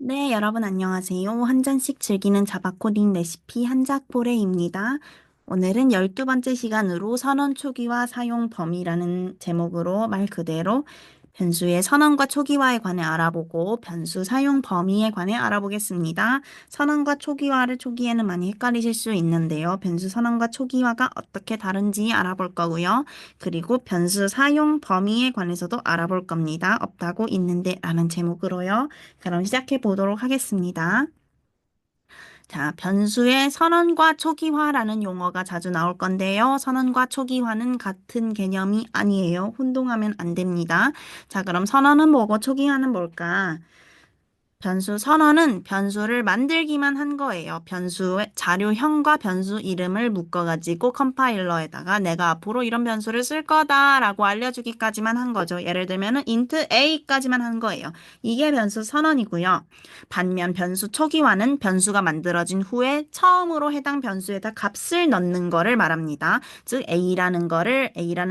네, 여러분 안녕하세요. 한 잔씩 즐기는 자바 코딩 레시피 한작포레입니다. 오늘은 12번째 시간으로 선언 초기화 사용 범위라는 제목으로 말 그대로 변수의 선언과 초기화에 관해 알아보고 변수 사용 범위에 관해 알아보겠습니다. 선언과 초기화를 초기에는 많이 헷갈리실 수 있는데요. 변수 선언과 초기화가 어떻게 다른지 알아볼 거고요. 그리고 변수 사용 범위에 관해서도 알아볼 겁니다. 없다고 있는데 라는 제목으로요. 그럼 시작해 보도록 하겠습니다. 자, 변수의 선언과 초기화라는 용어가 자주 나올 건데요. 선언과 초기화는 같은 개념이 아니에요. 혼동하면 안 됩니다. 자, 그럼 선언은 뭐고 초기화는 뭘까? 변수 선언은 변수를 만들기만 한 거예요. 변수의 자료형과 변수 이름을 묶어가지고 컴파일러에다가 내가 앞으로 이런 변수를 쓸 거다라고 알려주기까지만 한 거죠. 예를 들면은 int a까지만 한 거예요. 이게 변수 선언이고요. 반면 변수 초기화는 변수가 만들어진 후에 처음으로 해당 변수에다 값을 넣는 거를 말합니다. 즉 a라는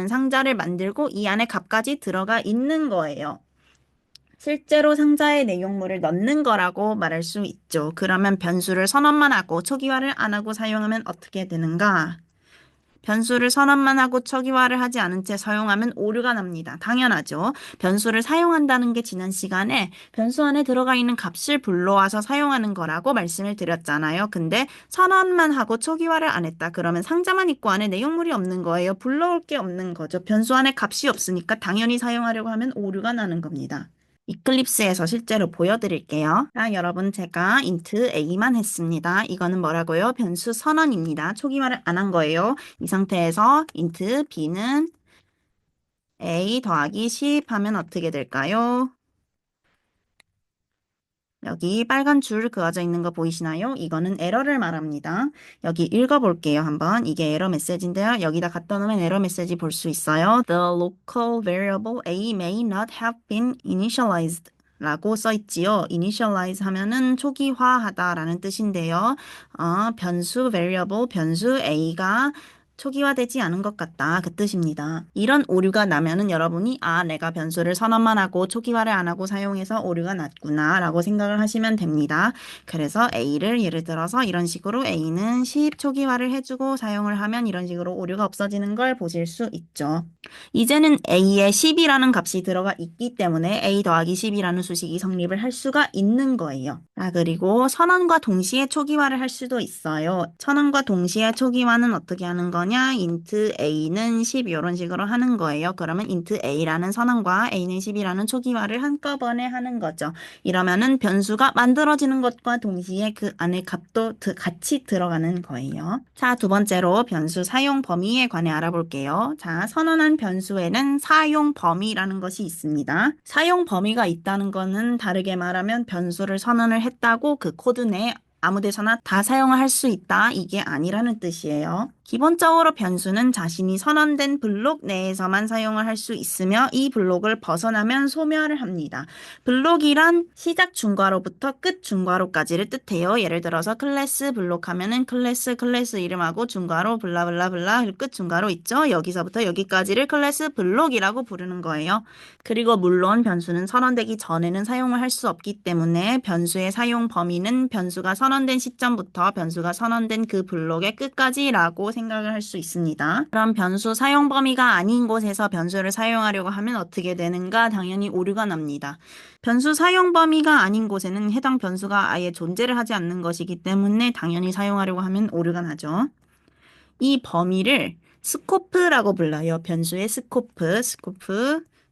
상자를 만들고 이 안에 값까지 들어가 있는 거예요. 실제로 상자에 내용물을 넣는 거라고 말할 수 있죠. 그러면 변수를 선언만 하고 초기화를 안 하고 사용하면 어떻게 되는가? 변수를 선언만 하고 초기화를 하지 않은 채 사용하면 오류가 납니다. 당연하죠. 변수를 사용한다는 게 지난 시간에 변수 안에 들어가 있는 값을 불러와서 사용하는 거라고 말씀을 드렸잖아요. 근데 선언만 하고 초기화를 안 했다. 그러면 상자만 있고 안에 내용물이 없는 거예요. 불러올 게 없는 거죠. 변수 안에 값이 없으니까 당연히 사용하려고 하면 오류가 나는 겁니다. 이클립스에서 실제로 보여드릴게요. 자, 여러분 제가 int a만 했습니다. 이거는 뭐라고요? 변수 선언입니다. 초기화를 안 한 거예요. 이 상태에서 int b는 a 더하기 10 하면 어떻게 될까요? 여기 빨간 줄 그어져 있는 거 보이시나요? 이거는 에러를 말합니다. 여기 읽어볼게요, 한번. 이게 에러 메시지인데요. 여기다 갖다 놓으면 에러 메시지 볼 수 있어요. The local variable a may not have been initialized 라고 써 있지요. initialize 하면은 초기화하다라는 뜻인데요. 변수 variable, 변수 a가 초기화되지 않은 것 같다. 그 뜻입니다. 이런 오류가 나면은 여러분이 내가 변수를 선언만 하고 초기화를 안 하고 사용해서 오류가 났구나 라고 생각을 하시면 됩니다. 그래서 A를 예를 들어서 이런 식으로 A는 10 초기화를 해주고 사용을 하면 이런 식으로 오류가 없어지는 걸 보실 수 있죠. 이제는 A에 10이라는 값이 들어가 있기 때문에 A 더하기 10이라는 수식이 성립을 할 수가 있는 거예요. 그리고 선언과 동시에 초기화를 할 수도 있어요. 선언과 동시에 초기화는 어떻게 하는 거냐? int a는 10 이런 식으로 하는 거예요. 그러면 int a라는 선언과 a는 10이라는 초기화를 한꺼번에 하는 거죠. 이러면은 변수가 만들어지는 것과 동시에 그 안에 값도 같이 들어가는 거예요. 자, 두 번째로 변수 사용 범위에 관해 알아볼게요. 자, 선언한 변수에는 사용 범위라는 것이 있습니다. 사용 범위가 있다는 것은 다르게 말하면 변수를 선언을 했다고 그 코드 내에 아무 데서나 다 사용을 할 수 있다. 이게 아니라는 뜻이에요. 기본적으로 변수는 자신이 선언된 블록 내에서만 사용을 할 수 있으며 이 블록을 벗어나면 소멸을 합니다. 블록이란 시작 중괄호부터 끝 중괄호까지를 뜻해요. 예를 들어서 클래스 블록 하면은 클래스 이름하고 중괄호 블라블라블라 끝 중괄호 있죠. 여기서부터 여기까지를 클래스 블록이라고 부르는 거예요. 그리고 물론 변수는 선언되기 전에는 사용을 할 수 없기 때문에 변수의 사용 범위는 변수가 선언된 시점부터 변수가 선언된 그 블록의 끝까지라고 생각을 할 수 있습니다. 그럼 변수 사용 범위가 아닌 곳에서 변수를 사용하려고 하면 어떻게 되는가? 당연히 오류가 납니다. 변수 사용 범위가 아닌 곳에는 해당 변수가 아예 존재를 하지 않는 것이기 때문에 당연히 사용하려고 하면 오류가 나죠. 이 범위를 스코프라고 불러요. 변수의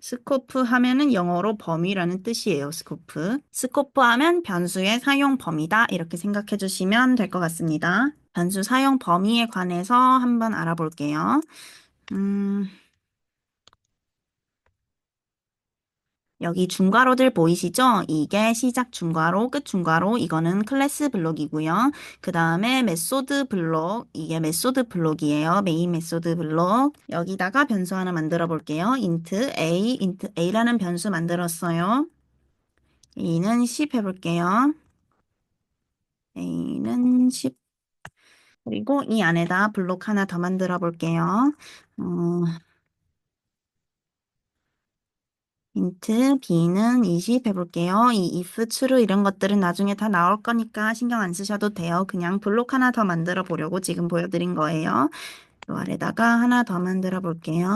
스코프 하면은 영어로 범위라는 뜻이에요. 스코프 하면 변수의 사용 범위다. 이렇게 생각해 주시면 될 것 같습니다. 변수 사용 범위에 관해서 한번 알아볼게요. 여기 중괄호들 보이시죠? 이게 시작 중괄호, 끝 중괄호, 이거는 클래스 블록이고요. 그 다음에 메소드 블록, 이게 메소드 블록이에요. 메인 메소드 블록. 여기다가 변수 하나 만들어 볼게요. int a라는 변수 만들었어요. a는 10 해볼게요. a는 10. 그리고 이 안에다 블록 하나 더 만들어 볼게요. 어, 힌트 B는 20 해볼게요. 이 if, true 이런 것들은 나중에 다 나올 거니까 신경 안 쓰셔도 돼요. 그냥 블록 하나 더 만들어 보려고 지금 보여드린 거예요. 요 아래다가 하나 더 만들어 볼게요.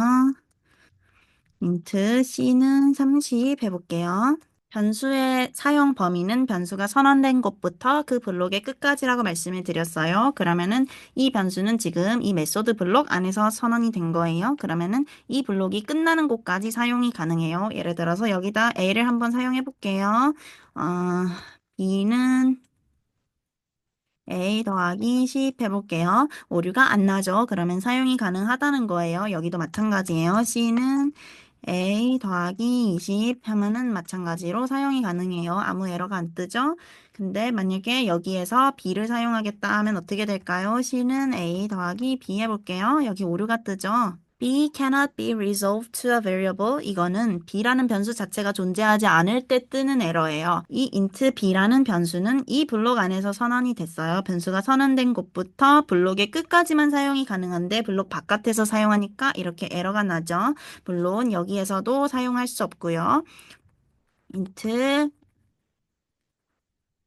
힌트 C는 30 해볼게요. 변수의 사용 범위는 변수가 선언된 곳부터 그 블록의 끝까지라고 말씀을 드렸어요. 그러면은 이 변수는 지금 이 메소드 블록 안에서 선언이 된 거예요. 그러면은 이 블록이 끝나는 곳까지 사용이 가능해요. 예를 들어서 여기다 A를 한번 사용해 볼게요. 어, B는 A 더하기 10 해볼게요. 오류가 안 나죠? 그러면 사용이 가능하다는 거예요. 여기도 마찬가지예요. C는 A 더하기 20 하면은 마찬가지로 사용이 가능해요. 아무 에러가 안 뜨죠? 근데 만약에 여기에서 B를 사용하겠다 하면 어떻게 될까요? C는 A 더하기 B 해볼게요. 여기 오류가 뜨죠? B cannot be resolved to a variable. 이거는 B라는 변수 자체가 존재하지 않을 때 뜨는 에러예요. 이 int B라는 변수는 이 블록 안에서 선언이 됐어요. 변수가 선언된 곳부터 블록의 끝까지만 사용이 가능한데 블록 바깥에서 사용하니까 이렇게 에러가 나죠. 물론 여기에서도 사용할 수 없고요. int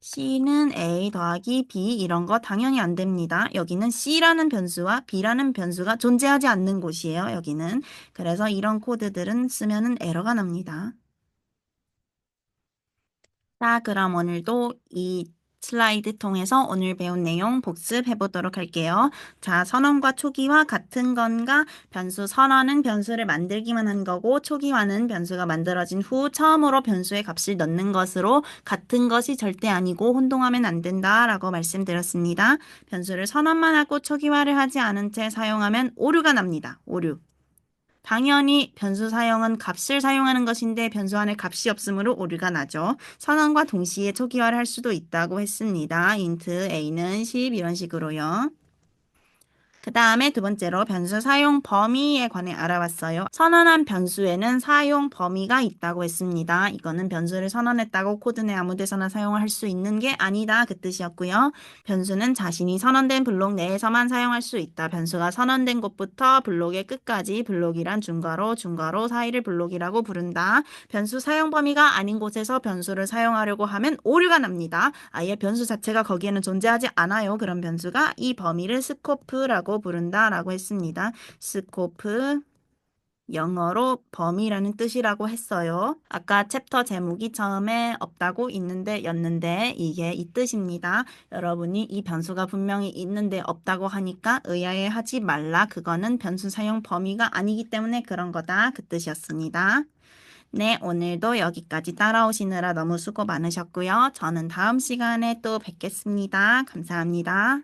C는 A 더하기 B 이런 거 당연히 안 됩니다. 여기는 C라는 변수와 B라는 변수가 존재하지 않는 곳이에요. 여기는. 그래서 이런 코드들은 쓰면은 에러가 납니다. 자, 그럼 오늘도 이 슬라이드 통해서 오늘 배운 내용 복습해 보도록 할게요. 자, 선언과 초기화 같은 건가? 변수 선언은 변수를 만들기만 한 거고 초기화는 변수가 만들어진 후 처음으로 변수의 값을 넣는 것으로 같은 것이 절대 아니고 혼동하면 안 된다라고 말씀드렸습니다. 변수를 선언만 하고 초기화를 하지 않은 채 사용하면 오류가 납니다. 오류. 당연히 변수 사용은 값을 사용하는 것인데 변수 안에 값이 없으므로 오류가 나죠. 선언과 동시에 초기화를 할 수도 있다고 했습니다. int a는 10 이런 식으로요. 그 다음에 두 번째로 변수 사용 범위에 관해 알아봤어요. 선언한 변수에는 사용 범위가 있다고 했습니다. 이거는 변수를 선언했다고 코드 내 아무 데서나 사용할 수 있는 게 아니다 그 뜻이었고요. 변수는 자신이 선언된 블록 내에서만 사용할 수 있다. 변수가 선언된 곳부터 블록의 끝까지 블록이란 중괄호, 중괄호 사이를 블록이라고 부른다. 변수 사용 범위가 아닌 곳에서 변수를 사용하려고 하면 오류가 납니다. 아예 변수 자체가 거기에는 존재하지 않아요. 그런 변수가 이 범위를 스코프라고 부른다라고 했습니다. 스코프 영어로 범위라는 뜻이라고 했어요. 아까 챕터 제목이 처음에 없다고 있는데 였는데 이게 이 뜻입니다. 여러분이 이 변수가 분명히 있는데 없다고 하니까 의아해하지 말라. 그거는 변수 사용 범위가 아니기 때문에 그런 거다. 그 뜻이었습니다. 네, 오늘도 여기까지 따라오시느라 너무 수고 많으셨고요. 저는 다음 시간에 또 뵙겠습니다. 감사합니다.